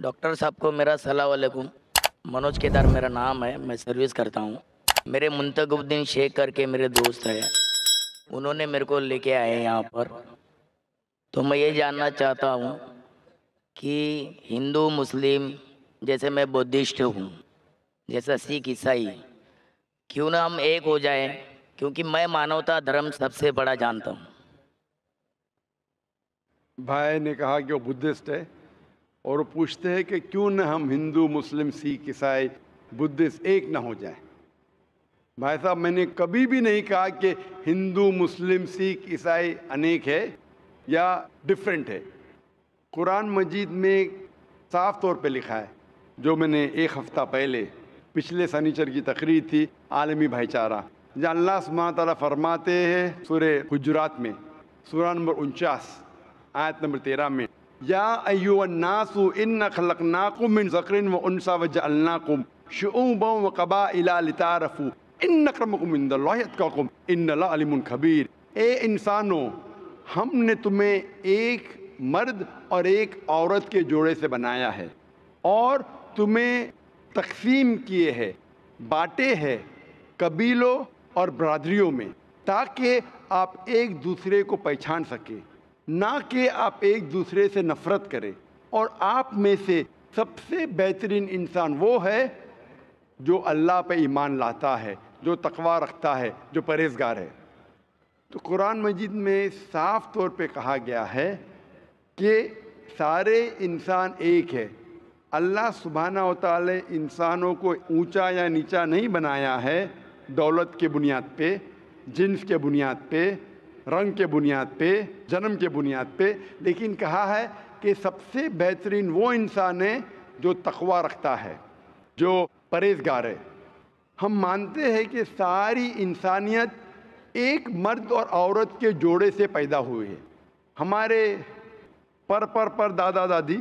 Doctor साहब को मेरा सलाम वालेकुम। मनोज केदार मेरा नाम है, मैं सर्विस करता हूँ। मेरे मुंतखबुद्दीन शेख करके मेरे दोस्त है, उन्होंने मेरे को लेके आए यहाँ पर। तो मैं ये जानना चाहता हूँ कि हिंदू मुस्लिम, जैसे मैं बुद्धिस्ट हूँ, जैसा सिख ईसाई, क्यों ना हम एक हो जाए, क्योंकि मैं मानवता धर्म सबसे बड़ा जानता हूँ। भाई ने कहा कि वो बुद्धिस्ट है और वो पूछते हैं कि क्यों न हम हिंदू मुस्लिम सिख ईसाई बुद्धिस्ट एक ना हो जाए। भाई साहब, मैंने कभी भी नहीं कहा कि हिंदू मुस्लिम सिख ईसाई अनेक है या डिफरेंट है। कुरान मजीद में साफ तौर पे लिखा है, जो मैंने एक हफ्ता पहले पिछले शनिचर की तकरीर थी, आलमी भाईचारा, जहाँ अल्लाह सुब्हानहू तआला फरमाते हैं सूरे हुजुरात में, सूरा नंबर 49 आयत नंबर 13 में, या अय्युहन्नासु इन्ना खलकनाकुम मिन ज़करिन व उन्सा व जअलनाकुम शुऊबन व क़बाइला लितारफू इन्न अक्रमकुम इंदल्लाहि अत्क़ाकुम इन्नल्लाह अलीमुन खबीर। ए इंसानों, हमने तुम्हें एक मर्द और एक औरत के जोड़े से बनाया है और तुम्हें तकसीम किए हैं, बांटे हैं कबीलों और बरादरियों में, ताकि आप एक दूसरे को पहचान सके, ना कि आप एक दूसरे से नफरत करें। और आप में से सबसे बेहतरीन इंसान वो है जो अल्लाह पे ईमान लाता है, जो तकवा रखता है, जो परहेजगार है। तो कुरान मजीद में साफ तौर पे कहा गया है कि सारे इंसान एक है। अल्लाह सुब्हानहू तआला इंसानों को ऊंचा या नीचा नहीं बनाया है दौलत के बुनियाद पे, जिन्स के बुनियाद पे, रंग के बुनियाद पे, जन्म के बुनियाद पे, लेकिन कहा है कि सबसे बेहतरीन वो इंसान है जो तकवा रखता है, जो परहेजगार है। हम मानते हैं कि सारी इंसानियत एक मर्द और औरत के जोड़े से पैदा हुई है। हमारे पर दादा दादी,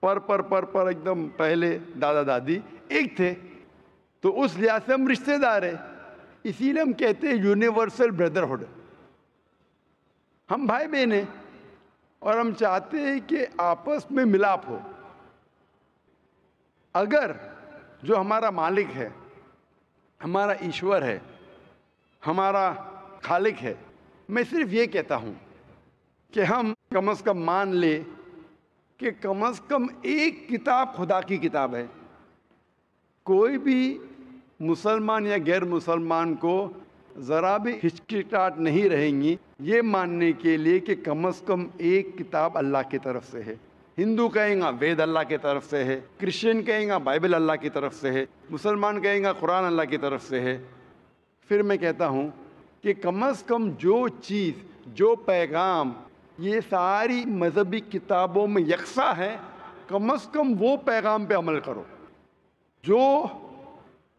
पर एकदम पहले दादा दादी एक थे, तो उस लिहाज से हम रिश्तेदार हैं। इसीलिए हम कहते हैं यूनिवर्सल ब्रदरहुड, हम भाई बहन हैं और हम चाहते हैं कि आपस में मिलाप हो। अगर जो हमारा मालिक है, हमारा ईश्वर है, हमारा खालिक है, मैं सिर्फ ये कहता हूँ कि हम कम से कम मान ले कि कम से कम एक किताब खुदा की किताब है। कोई भी मुसलमान या गैर मुसलमान को ज़रा भी हिचकिचाहट नहीं रहेंगी ये मानने के लिए कि कम से कम एक किताब अल्लाह की तरफ से है। हिंदू कहेंगे वेद अल्लाह की तरफ से है, क्रिश्चियन कहेंगे बाइबल अल्लाह की तरफ से है, मुसलमान कहेंगे कुरान अल्लाह की तरफ से है। फिर मैं कहता हूँ कि कम से कम जो चीज़, जो पैगाम ये सारी मजहबी किताबों में यकसा है, कम से कम वो पैगाम पे अमल करो। जो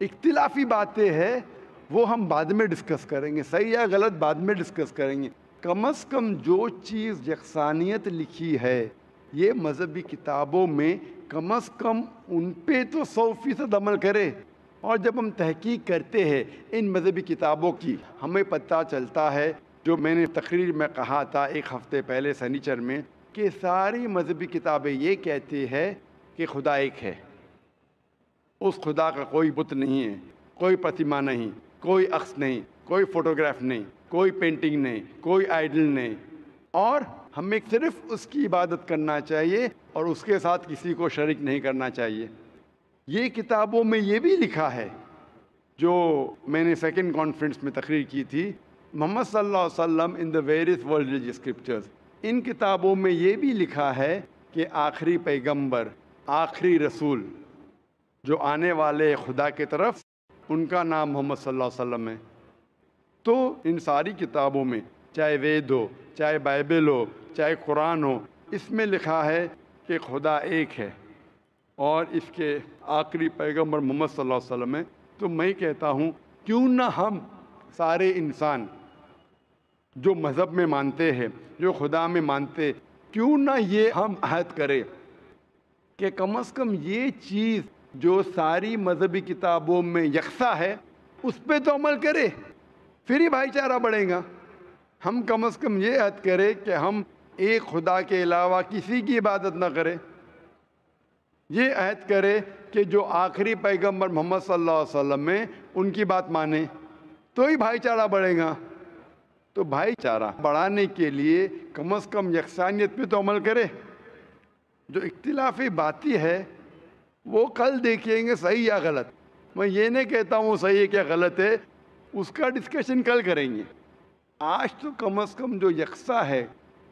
इख्तिलाफी बातें हैं वो हम बाद में डिस्कस करेंगे, सही या गलत बाद में डिस्कस करेंगे। कम से कम जो चीज़ यकसानियत लिखी है ये मजहबी किताबों में, कम से कम उन पे तो 100% अमल करें। और जब हम तहकीक करते हैं इन मजहबी किताबों की, हमें पता चलता है, जो मैंने तकरीर में कहा था एक हफ्ते पहले शनिचर में, कि सारी मजहबी किताबें ये कहती है कि खुदा एक है। उस खुदा का कोई बुत नहीं है, कोई प्रतिमा नहीं, कोई अक्स नहीं, कोई फोटोग्राफ नहीं, कोई पेंटिंग नहीं, कोई आइडल नहीं, और हमें सिर्फ उसकी इबादत करना चाहिए और उसके साथ किसी को शरीक नहीं करना चाहिए। ये किताबों में ये भी लिखा है, जो मैंने सेकंड कॉन्फ्रेंस में तकरीर की थी, मोहम्मद सल्लल्लाहु अलैहि वसल्लम in the various world religious scriptures, इन किताबों में ये भी लिखा है कि आखिरी पैगंबर, आखिरी रसूल जो आने वाले खुदा के तरफ, उनका नाम मोहम्मद सल्लल्लाहु अलैहि वसल्लम है। तो इन सारी किताबों में, चाहे वेद हो, चाहे बाइबल हो, चाहे कुरान हो, इसमें लिखा है कि खुदा एक है और इसके आखिरी पैगंबर मोहम्मद सल्लल्लाहु अलैहि वसल्लम है। तो मैं कहता हूँ क्यों ना हम सारे इंसान जो मज़हब में मानते हैं, जो खुदा में मानते, क्यों ना ये हम अहद करें कि कम से कम ये चीज़ जो सारी मजहबी किताबों में यकसा है उस पर तो अमल करें, फिर ही भाईचारा बढ़ेगा। हम कम से कम ये अहद करें कि हम एक खुदा के अलावा किसी की इबादत ना करें। ये अहद करे कि जो आखिरी पैगंबर मोहम्मद सल्लल्लाहु अलैहि वसल्लम में उनकी बात माने, तो ही भाईचारा बढ़ेगा। तो भाईचारा बढ़ाने के लिए कम से कम यकसानियत पे तो अमल करे। जो इख्तिलाफी बातें है वो कल देखेंगे सही या गलत। मैं ये नहीं कहता हूँ सही है क्या गलत है, उसका डिस्कशन कल करेंगे। आज तो कम से कम जो यकसा है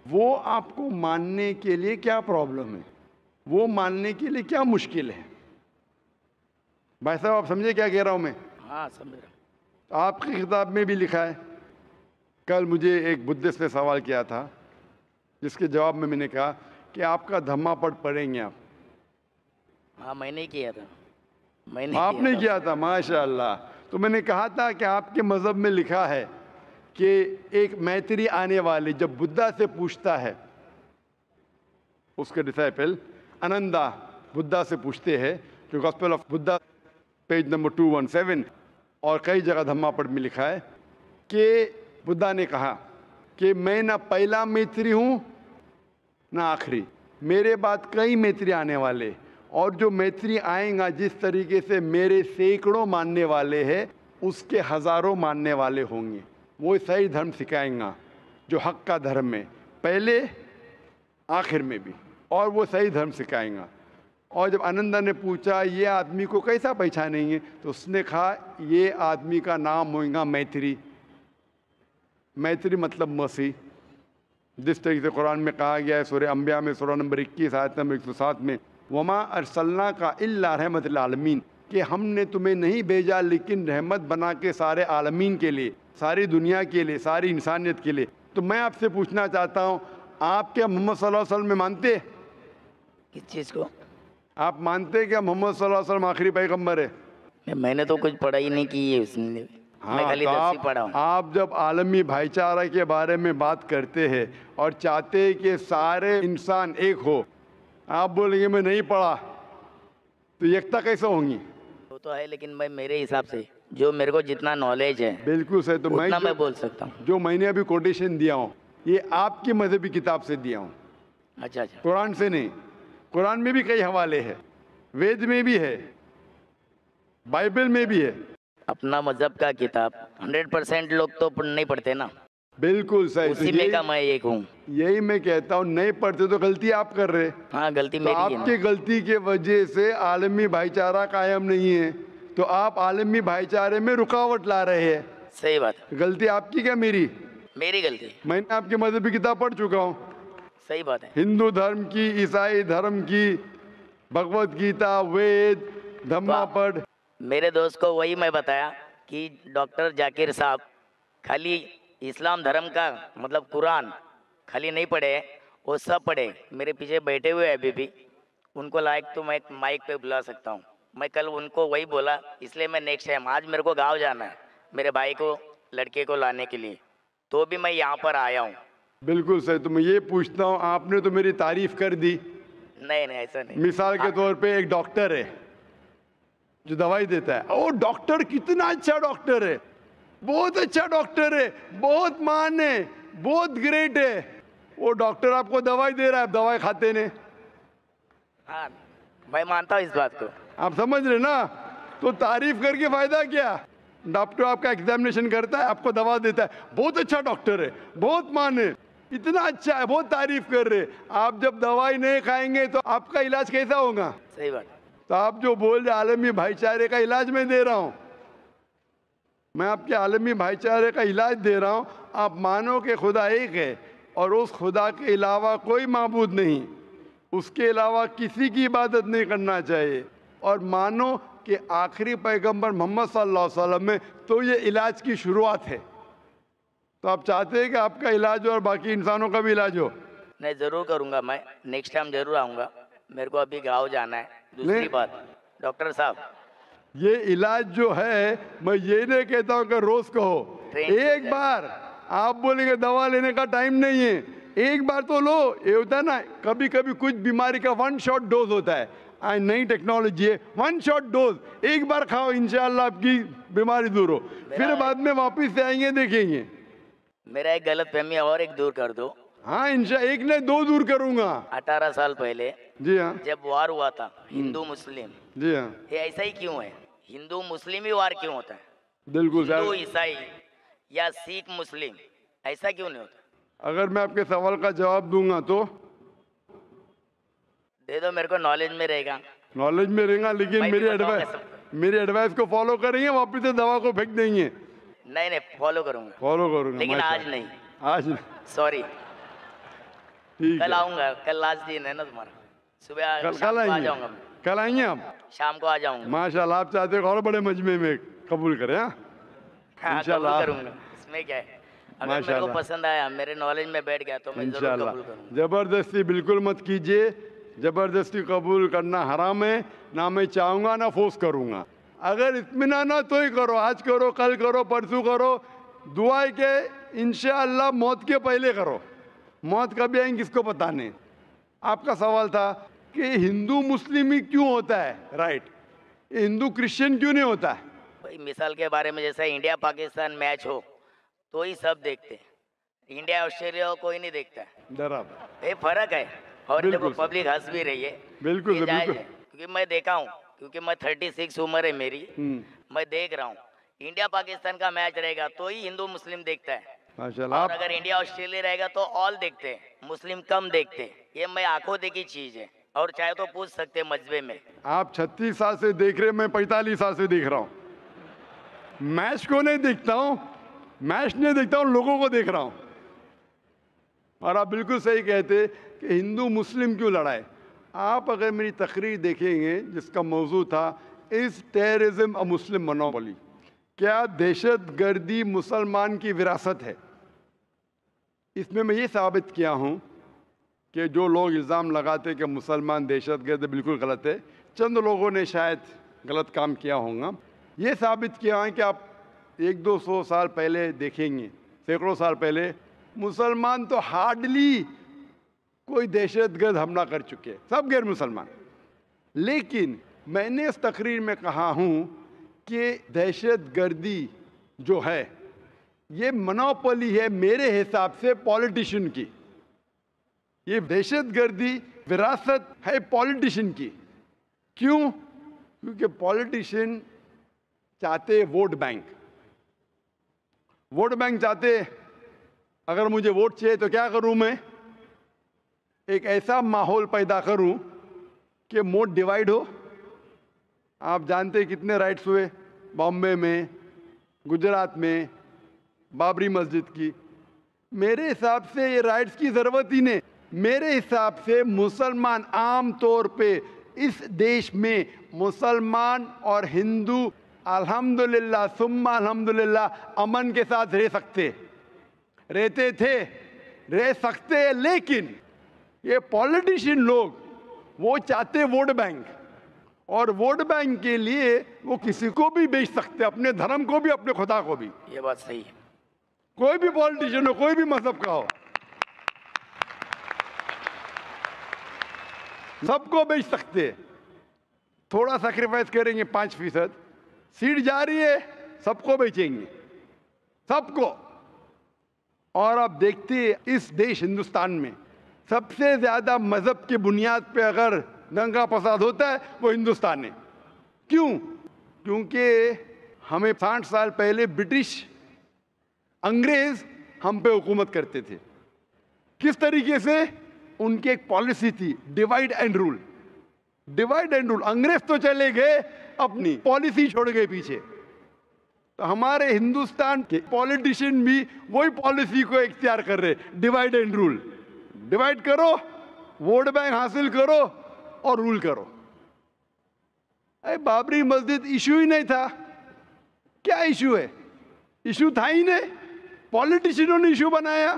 वो आपको मानने के लिए क्या प्रॉब्लम है, वो मानने के लिए क्या मुश्किल है। भाई साहब आप समझे क्या कह रहा हूँ मैं? हाँ समझ रहा हूँ। आपकी किताब में भी लिखा है। कल मुझे एक बुद्धिस्ट ने सवाल किया था जिसके जवाब में मैंने कहा कि आपका धम्मा पढ़ेंगे आप। हाँ मैंने किया था। मैंने आपने किया था, माशाअल्लाह। तो मैंने कहा था कि आपके मज़हब में लिखा है कि एक मैत्री आने वाले जब बुद्धा से पूछता है, उसके डिसाइपल अनंदा बुद्धा से पूछते हैं, जो gospel of Buddha page number 217 और कई जगह धम्मापड़ में लिखा है कि बुद्धा ने कहा कि मैं ना पहला मैत्री हूँ ना आखिरी, मेरे बाद कई मैत्री आने वाले, और जो मैत्री आएगा जिस तरीके से मेरे सैकड़ों मानने वाले हैं उसके हज़ारों मानने वाले होंगे। वो सही धर्म सिखाएंगा जो हक का धर्म है, पहले आखिर में भी, और वो सही धर्म सिखाएंगा। और जब आनंदा ने पूछा ये आदमी को कैसा पहचानेंगे, तो उसने कहा ये आदमी का नाम होगा मैत्री। मैत्री मतलब मसीह, जिस तरीके से कुरान में कहा गया है सूरह अंबिया में सूरह नंबर 21 आयत नंबर 107 में, वमा अरसलना का इल्ला रहमत लिल आलमीन, कि हमने तुम्हें नहीं भेजा लेकिन रहमत बना के सारे आलमीन के लिए, सारी दुनिया के लिए, सारी इंसानियत के लिए। तो मैं आपसे पूछना चाहता हूँ, आप क्या मोहम्मद सल्लल्लाहु अलैहि वसल्लम में मानते? किस चीज़ को? आप मानते क्या मोहम्मद सल्लल्लाहु अलैहि वसल्लम आखिरी पैगंबर है? मैंने तो कुछ पढ़ाई नहीं की है उसमें। मैं खाली तो 10वीं पढ़ा हूँ। आप जब आलमी भाईचारा के बारे में बात करते हैं और चाहते हैं कि सारे इंसान एक हो, आप बोलेंगे मैं नहीं पढ़ा, तो एकता कैसे होंगी? वो तो है, लेकिन मैं मेरे हिसाब से जो मेरे को जितना नॉलेज है बिल्कुल सही। तो मैं बोल सकता हूँ। जो मैंने अभी कोटेशन दिया हूँ ये आपकी मजहबी किताब से दिया हूँ, अच्छा अच्छा, कुरान से नहीं। कुरान में भी कई हवाले हैं, वेद में भी है, बाइबल में भी है। अपना मजहब का किताब 100% लोग तो नहीं पढ़ते ना। बिल्कुल सही। उसी में का मैं एक हूँ। यही मैं कहता हूँ, नहीं पढ़ते तो गलती आप कर रहे। हाँ गलती तो मेरी है आपकी गलती के वजह से आलमी भाईचारा कायम नहीं है, तो आप आलमी भाईचारे में रुकावट ला रहे हैं। सही बात है। गलती आपकी क्या मेरी? मेरी गलती। मैंने आपकी मजहबी किताब पढ़ चुका हूँ, सही बात है। हिंदू धर्म की, ईसाई धर्म की, भगवत गीता, वेद, धम्मापढ़। मेरे दोस्त को वही मैं बताया कि डॉक्टर जाकिर साहब खाली इस्लाम धर्म का मतलब कुरान खाली नहीं पढ़े, वो सब पढ़े। मेरे पीछे बैठे हुए अभी भी, उनको लायक तो मैं माइक पे बुला सकता हूँ। मैं कल उनको वही बोला, इसलिए मैं नेक्स्ट टाइम, आज मेरे को गांव जाना है मेरे भाई को, लड़के को लाने के लिए, तो भी मैं यहाँ पर आया हूँ। बिल्कुल सही। तो मैं ये पूछता हूँ, आपने तो मेरी तारीफ कर दी। नहीं नहीं ऐसा नहीं। मिसाल के तौर पे एक डॉक्टर है जो दवाई देता है, वो डॉक्टर कितना अच्छा डॉक्टर है, बहुत अच्छा डॉक्टर है, बहुत महान है, बहुत ग्रेट है। वो डॉक्टर आपको दवाई दे रहा है, आप दवाई खाते नहीं। हाँ मैं मानता हूँ इस बात को। आप समझ रहे ना? तो तारीफ करके फायदा क्या? डॉक्टर आपका एग्जामिनेशन करता है, आपको दवा देता है, बहुत अच्छा डॉक्टर है, बहुत महान है, इतना अच्छा है, बहुत तारीफ कर रहे। आप जब दवाई नहीं खाएंगे तो आपका इलाज कैसा होगा? सही बात। तो आप जो बोल रहे आलमी भाईचारे का इलाज मैं दे रहा हूँ, मैं आपके आलमी भाईचारे का इलाज दे रहा हूँ। आप मानो कि खुदा एक है और उस खुदा के अलावा कोई माबूद नहीं, उसके अलावा किसी की इबादत नहीं करना चाहिए, और मानो कि आखिरी पैगंबर मोहम्मद सल्लल्लाहु अलैहि वसल्लम में, तो ये इलाज की शुरुआत है। तो आप चाहते हैं कि आपका इलाज हो और बाकी इंसानों का भी इलाज हो? नहीं ज़रूर करूँगा, मैं नेक्स्ट टाइम ज़रूर आऊँगा। मेरे को अभी गाँव जाना है। दूसरी बात डॉक्टर साहब, ये इलाज जो है, मैं ये नहीं कहता हूँ कि रोज कहो, एक बार आप बोलेंगे दवा लेने का टाइम नहीं है, एक बार तो लो। ये होता है ना, कभी कभी कुछ बीमारी का 1 शॉट डोज होता है, आज नई टेक्नोलॉजी है, 1 शॉट डोज, एक बार खाओ, इंशाल्लाह आपकी बीमारी दूर हो, फिर बाद में वापस से आएंगे देखेंगे। मेरा एक गलत फहमी और एक दूर कर दो। हाँ इंशाल्लाह, एक नहीं 2 दूर करूंगा। 18 साल पहले जी हाँ। जब वार हुआ था हिंदू मुस्लिम, जी हाँ। ये ऐसा ही क्यों है? हिंदू मुस्लिम ही वार क्यों होता है? बिल्कुल हिंदू सर। ईसाई या सिख मुस्लिम, ऐसा क्यों नहीं होता? अगर मैं आपके सवाल का जवाब दूंगा तो दे दो, मेरे को नॉलेज में रहेगा। नॉलेज में रहेगा, लेकिन मैं भी बताऊंगा सबको। मेरी एडवाइस को फॉलो करेंगे, वापिस से दवा को फेंक देंगे? नहीं नहीं, फॉलो करूंगा, फॉलो करूंगा, लेकिन आज माशाल्लाह। नहीं, आज नहीं। सॉरी। ठीक कल है। आऊंगा, कल लास्ट दिन है ना तुम्हारा। सुबह कल शाम को आ आएंगे? जाऊंगा मैं, कल आएंगे आप? शाम को आ जाऊंगा। माशाल्लाह, आप चाहते हो और बड़े मजमे में कबूल करें? हाँ, हाँ, कबूल इंशाल्लाह। करूंगा, इसमें क्या है? अगर मेरे को माशाल्लाह। पसंद आया, मेरे नॉलेज में बैठ गया, तो मैं जरूर इंशाल्लाह। कबूल करूंगा। जबरदस्ती बिल्कुल मत कीजिए, जबरदस्ती कबूल करना हराम है। ना मैं चाहूंगा ना फोर्स करूंगा। अगर इत्मीनान ना तो ही करो, आज करो, कल करो, परसों करो। दुआ है कि इंशाअल्लाह मौत के पहले करो। मौत कभी आएंगी किसको पता नहीं। आपका सवाल था कि हिंदू मुस्लिम ही क्यों होता है, राइट? हिंदू क्रिश्चियन क्यों नहीं होता है? भाई मिसाल के बारे में, जैसे इंडिया पाकिस्तान मैच हो तो ही सब देखते हैं, इंडिया ऑस्ट्रेलिया को कोई नहीं देखता है। बराबर। ये फर्क है। और देखो, बिल्कुल सर। पब्लिक हंस भी रही है, बिल्कुल ये सर, जायज़ बिल्कुल। है, क्योंकि मैं देखा हूँ, क्योंकि मैं 36 उम्र है मेरी, मैं देख रहा हूँ। इंडिया पाकिस्तान का मैच रहेगा तो ही हिंदू मुस्लिम देखता है, माशाल्लाह। और अगर इंडिया ऑस्ट्रेलिया रहेगा तो ऑल देखते हैं, मुस्लिम कम देखते हैं। ये मैं आंखों देखी चीज है, और चाहे तो पूछ सकते हैं मजबे में। आप 36 साल से देख रहे, मैं 45 साल से देख रहा हूँ। मैच को नहीं देखता हूँ, मैच नहीं देखता हूँ, लोगों को देख रहा हूँ। और आप बिल्कुल सही कहते कि हिंदू मुस्लिम क्यों लड़ाई। आप अगर मेरी तकरीर देखेंगे जिसका मौजू था is terrorism a Muslim monopoly, क्या दहशतगर्दी मुसलमान की विरासत है? इसमें मैं ये साबित किया हूँ कि जो लोग इल्ज़ाम लगाते कि मुसलमान दहशतगर्द, बिल्कुल गलत है। चंद लोगों ने शायद गलत काम किया होगा। ये साबित किया है कि आप 100-200 साल पहले देखेंगे, सैकड़ों साल पहले मुसलमान तो हार्डली कोई दहशतगर्द हमला कर चुके हैं, सब गैर मुसलमान। लेकिन मैंने इस तकरीर में कहा हूँ कि दहशतगर्दी जो है ये मोनोपोली है मेरे हिसाब से पॉलिटिशियन की। ये दहशतगर्दी विरासत है पॉलिटिशियन की। क्यों? क्योंकि पॉलिटिशियन चाहते वोट बैंक, वोट बैंक चाहते। अगर मुझे वोट चाहिए तो क्या करूं मैं? एक ऐसा माहौल पैदा करूं कि वोट डिवाइड हो। आप जानते हैं कितने राइट्स हुए बॉम्बे में, गुजरात में, बाबरी मस्जिद की। मेरे हिसाब से ये राइट्स की ज़रूरत ही नहीं। मेरे हिसाब से मुसलमान आम तौर पे इस देश में मुसलमान और हिंदू अल्हम्दुलिल्लाह सुम्मा अल्हम्दुलिल्लाह अमन के साथ रह सकते, रहते थे, रह सकते हैं। लेकिन ये पॉलिटिशियन लोग वो चाहते वोट बैंक, और वोट बैंक के लिए वो किसी को भी बेच सकते, अपने धर्म को भी, अपने खुदा को भी। ये बात सही है। कोई भी पॉलिटिशियन हो, कोई भी मजहब का हो, सबको बेच सकते। थोड़ा सैक्रिफाइस करेंगे 5%, सीट जा रही है, सबको बेचेंगे, सबको। और आप देखते इस देश हिंदुस्तान में सबसे ज्यादा मजहब की बुनियाद पे अगर दंगा फसाद होता है वो हिंदुस्तान है। क्यों? क्योंकि हमें 60 साल पहले ब्रिटिश अंग्रेज हम पे हुकूमत करते थे। किस तरीके से? उनकी एक पॉलिसी थी divide and rule. Divide and rule. अंग्रेज तो चले गए, अपनी पॉलिसी छोड़ गए पीछे। तो हमारे हिंदुस्तान के पॉलिटिशियन भी वही पॉलिसी को इख्तियार कर रहे, डिवाइड एंड रूल। डिवाइड करो, वोट बैंक हासिल करो और रूल करो। अरे बाबरी मस्जिद इशू ही नहीं था। क्या इशू है? इशू था ही नहीं, पॉलिटिशियनों ने इशू बनाया।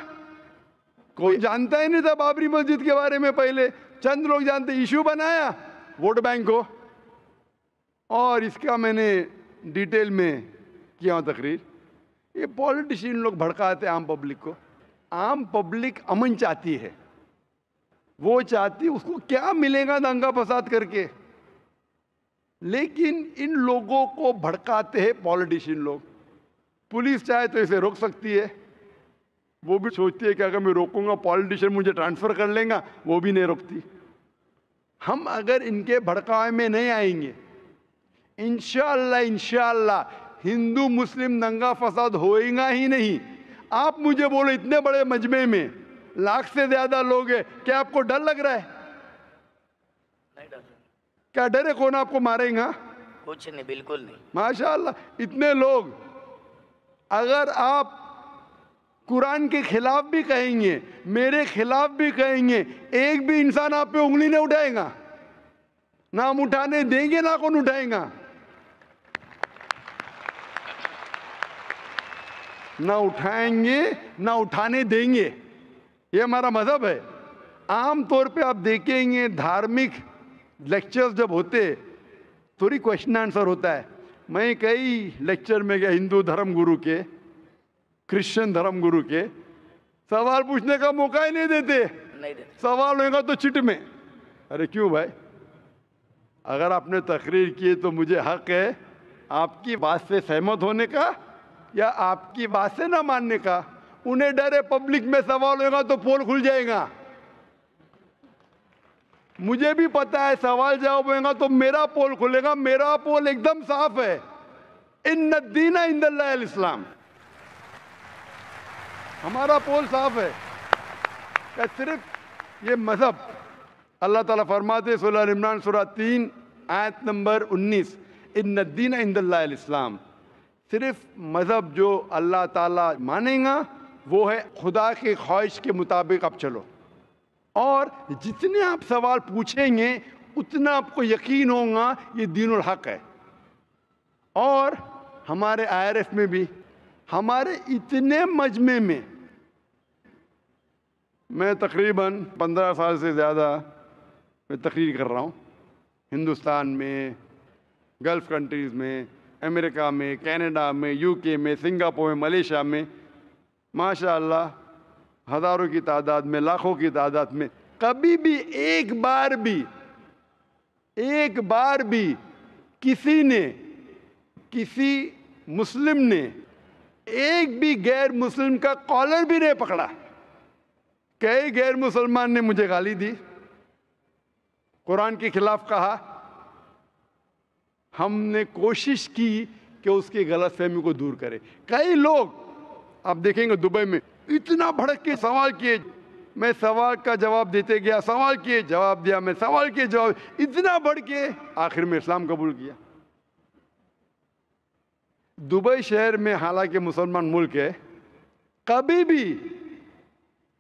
कोई जानता ही नहीं था बाबरी मस्जिद के बारे में, पहले चंद लोग जानते, इशू बनाया वोट बैंक को। और इसका मैंने डिटेल में किया तकरीर। ये पॉलिटिशियन लोग भड़काते आम पब्लिक को। आम पब्लिक अमन चाहती है, वो चाहती, उसको क्या मिलेगा दंगा फसाद करके। लेकिन इन लोगों को भड़काते हैं पॉलिटिशियन लोग। पुलिस चाहे तो इसे रोक सकती है, वो भी सोचती है कि अगर मैं रोकूंगा पॉलिटिशियन मुझे ट्रांसफर कर लेगा, वो भी नहीं रोकती। हम अगर इनके भड़कावे में नहीं आएंगे, इंशाअल्लाह इंशाअल्लाह हिंदू मुस्लिम दंगा फसाद होएगा ही नहीं। आप मुझे बोलो, इतने बड़े मजमे में लाख से ज्यादा लोग हैं, क्या आपको डर लग रहा है? नहीं डर। क्या डर है? कौन आपको मारेगा? कुछ नहीं, बिल्कुल नहीं। माशाअल्लाह इतने लोग। अगर आप कुरान के खिलाफ भी कहेंगे, मेरे खिलाफ भी कहेंगे, एक भी इंसान आप पे उंगली नहीं उठाएगा। ना हम उठाने देंगे, ना कौन उठाएगा। ना उठाएंगे, ना उठाने देंगे। ये हमारा मजहब है। आम तौर पे आप देखेंगे धार्मिक लेक्चर्स जब होते, थोड़ी क्वेश्चन आंसर होता है। मैं कई लेक्चर में गया, हिंदू धर्म गुरु के, क्रिश्चियन धर्म गुरु के, सवाल पूछने का मौका ही नहीं देते। सवाल होगा तो चिट में। अरे क्यों भाई? अगर आपने तकरीर की तो मुझे हक है आपकी बात से सहमत होने का या आपकी बात से ना मानने का। उन्हें डर है पब्लिक में सवाल होगा तो पोल खुल जाएगा। मुझे भी पता है सवाल जवाब होगा तो मेरा पोल खुलेगा। मेरा पोल एकदम साफ है, इन्ना दीना इंदल्लाह इस्लाम। हमारा पोल साफ है। क्या सिर्फ ये मजहब? अल्लाह ताला फरमाते सूरह इमरान सूरह 3 आयत नंबर 19, इन्ना दीना इंदल्लाह इस्लाम। सिर्फ मजहब जो अल्लाह ताला मानेगा वो है खुदा के ख्वाहिश के मुताबिक आप चलो। और जितने आप सवाल पूछेंगे उतना आपको यकीन होगा ये दीनुल हक है। और हमारे IRF में भी, हमारे इतने मजमे में, मैं तकरीबन 15 साल से ज़्यादा मैं तकरीर कर रहा हूँ। हिंदुस्तान में, गल्फ़ कंट्रीज़ में, अमेरिका में, कनाडा में, UK में, सिंगापुर में, मलेशिया में, माशाअल्लाह हज़ारों की तादाद में, लाखों की तादाद में। कभी भी एक बार भी किसी ने, किसी मुस्लिम ने एक भी गैर मुस्लिम का कॉलर भी नहीं पकड़ा। कई गैर मुसलमान ने मुझे गाली दी, कुरान के खिलाफ कहा। हमने कोशिश की कि उसकी गलतफहमी को दूर करें। कई लोग आप देखेंगे दुबई में इतना भड़क के सवाल किए, मैं सवाल का जवाब देते गया, सवाल किए जवाब दिया, मैं सवाल किए जवाब, इतना बढ़ के आखिर में इस्लाम कबूल किया। दुबई शहर में, हालांकि मुसलमान मुल्क है, कभी भी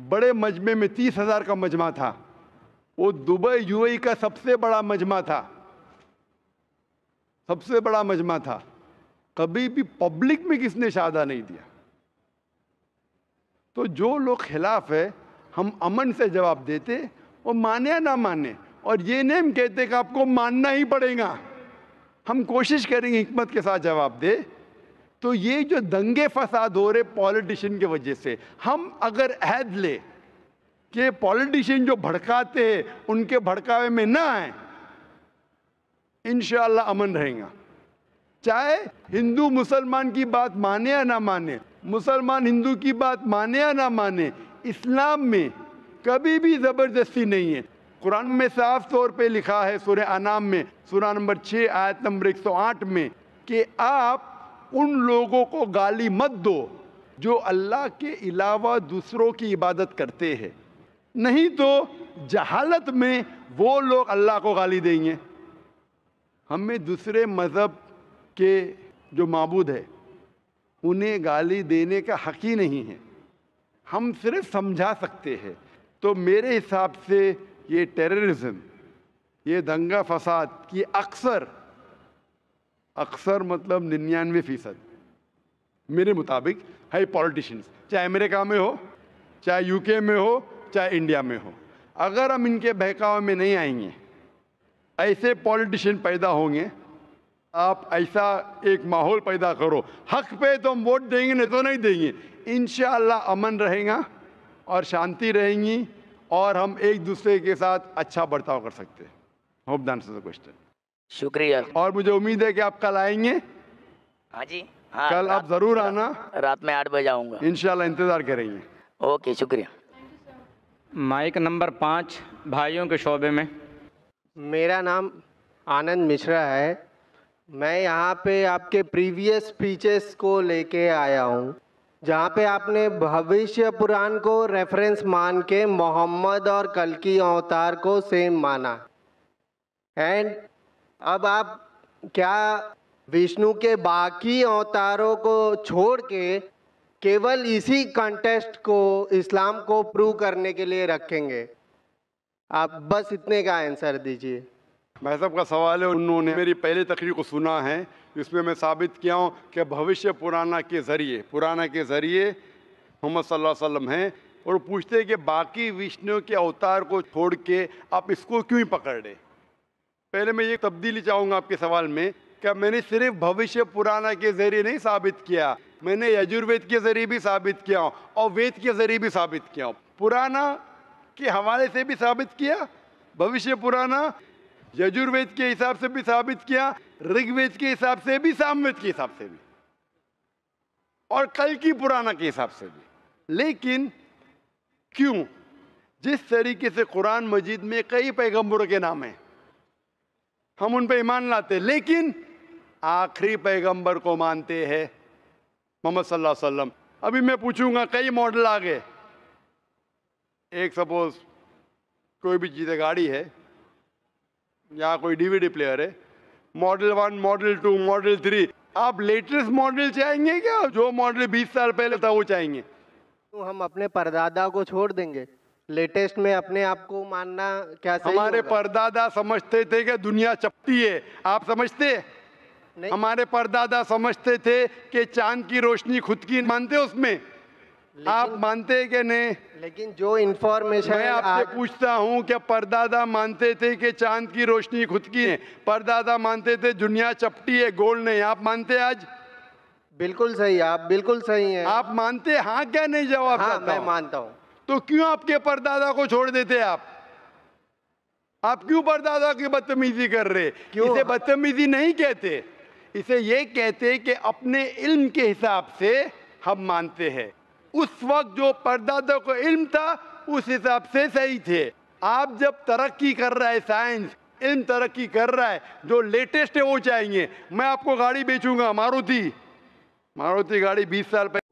बड़े मजमे में 30,000 का मजमा था। वो दुबई UAE का सबसे बड़ा मजमा था, सबसे बड़ा मजमा था। कभी भी पब्लिक में किसने शादा नहीं दिया। तो जो लोग खिलाफ है, हम अमन से जवाब देते, वो माने या ना माने। और ये नहीं हम कहते कि आपको मानना ही पड़ेगा, हम कोशिश करेंगे हिकमत के साथ जवाब दे। तो ये जो दंगे फसाद हो रहे पॉलिटिशियन की वजह से, हम अगर अहद ले कि पॉलिटिशियन जो भड़काते हैं उनके भड़कावे में ना आए, इंशाअल्लाह अमन रहेगा। चाहे हिंदू मुसलमान की बात माने या ना माने, मुसलमान हिंदू की बात माने या ना माने, इस्लाम में कभी भी ज़बरदस्ती नहीं है। कुरान में साफ तौर पे लिखा है सूरह अनाम में सूरह नंबर 6 आयत नंबर 108 में कि आप उन लोगों को गाली मत दो जो अल्लाह के अलावा दूसरों की इबादत करते हैं, नहीं तो जहालत में वो लोग अल्लाह को गाली देंगे। हमें दूसरे मज़हब के जो माबूद है उन्हें गाली देने का हक ही नहीं है, हम सिर्फ समझा सकते हैं। तो मेरे हिसाब से ये टेररिज्म, ये दंगा फसाद की अक्सर मतलब 99% मेरे मुताबिक है पॉलिटिशियंस, चाहे अमेरिका में हो, चाहे UK में हो, चाहे इंडिया में हो। अगर हम इनके बहकावे में नहीं आएंगे, ऐसे पॉलिटिशियन पैदा होंगे, आप ऐसा एक माहौल पैदा करो, हक पे तो हम वोट देंगे, नहीं तो नहीं देंगे। इंशाअल्लाह अमन रहेगा और शांति रहेंगी और हम एक दूसरे के साथ अच्छा बर्ताव कर सकते हैं। Hope the answer the question. शुक्रिया। और मुझे उम्मीद है कि आप कल आएंगे। हाँ जी, हाँ, कल आप ज़रूर आना। रात में 8 बजे आऊँगा इंशाअल्लाह, इंतज़ार करेंगे। ओके, शुक्रिया। माइक नंबर 5 भाइयों के शोबे में। मेरा नाम आनंद मिश्रा है। मैं यहाँ पे आपके प्रीवियस स्पीचेस को लेके आया हूँ, जहाँ पे आपने भविष्य पुराण को रेफरेंस मान के मोहम्मद और कल्कि अवतार को सेम माना। एंड अब आप क्या विष्णु के बाकी अवतारों को छोड़ के केवल इसी कंटेस्ट को, इस्लाम को प्रूव करने के लिए रखेंगे? आप बस इतने का आंसर दीजिए। भाई साहब का सवाल है, उन्होंने मेरी पहली तकरीर को सुना है, इसमें मैं साबित किया हूँ कि भविष्य पुराना के ज़रिए मोहम्मद सल्लल्लाहु अलैहि वसल्लम हैं, और पूछते हैं कि बाकी विष्णु के अवतार को छोड़ के आप इसको क्यों ही पकड़ रहे। पहले मैं ये तब्दीली चाहूँगा आपके सवाल में, क्या मैंने सिर्फ भविष्य पुराना के ज़रिए नहीं साबित किया, मैंने यजुर्वेद के ज़रिए भी साबित किया हूँ और वेद के ज़रिए भी साबित किया हूँ, पुराना के हवाले से भी साबित किया, भविष्य पुराना यजुर्वेद के हिसाब से भी साबित किया, ऋग्वेद के हिसाब से भी, सामवेद के हिसाब से भी, और कल्कि पुराना के हिसाब से भी। लेकिन क्यों? जिस तरीके से कुरान मजीद में कई पैगंबरों के नाम हैं, हम उन पे ईमान लाते, लेकिन आखिरी पैगंबर को मानते हैं, मोहम्मद सल्लल्लाहु अलैहि वसल्लम। अभी मैं पूछूंगा, कई मॉडल आ गए। एक सपोज कोई भी चीज़ गाड़ी है या कोई डीवीडी प्लेयर है, मॉडल 1, मॉडल 2, मॉडल 3, आप लेटेस्ट मॉडल चाहेंगे क्या? जो मॉडल 20 साल पहले था वो चाहेंगे? तो हम अपने परदादा को छोड़ देंगे, लेटेस्ट में अपने आप को मानना क्या सही हमारे होगा? परदादा समझते थे कि दुनिया चपटी है, आप समझते? नहीं। हमारे परदादा समझते थे कि चांद की रोशनी खुद की, मानते उसमें? आप मानते हैं कि नहीं? लेकिन जो इंफॉर्मेशन मैं आपसे पूछता हूं, क्या परदादा मानते थे कि चांद की रोशनी खुद की है? परदादा मानते थे दुनिया चपटी है, गोल नहीं। आप मानते? आज बिल्कुल सही, आप बिल्कुल सही हैं। आप मानते? हाँ क्या नहीं? जवाब हाँ, चाहता मैं हूं। मानता हूँ। तो क्यों आपके परदादा को छोड़ देते? आप क्यों परदादा की बदतमीजी कर रहे? क्यों? इसे बदतमीजी नहीं कहते, इसे ये कहते कि अपने इल्म के हिसाब से हम मानते हैं। उस वक्त जो परदादा को इल्म था उस हिसाब से सही थे। आप जब तरक्की कर रहा है, साइंस इल्म तरक्की कर रहा है, जो लेटेस्ट है वो चाहिए। मैं आपको गाड़ी बेचूंगा, मारुति गाड़ी 20 साल पहले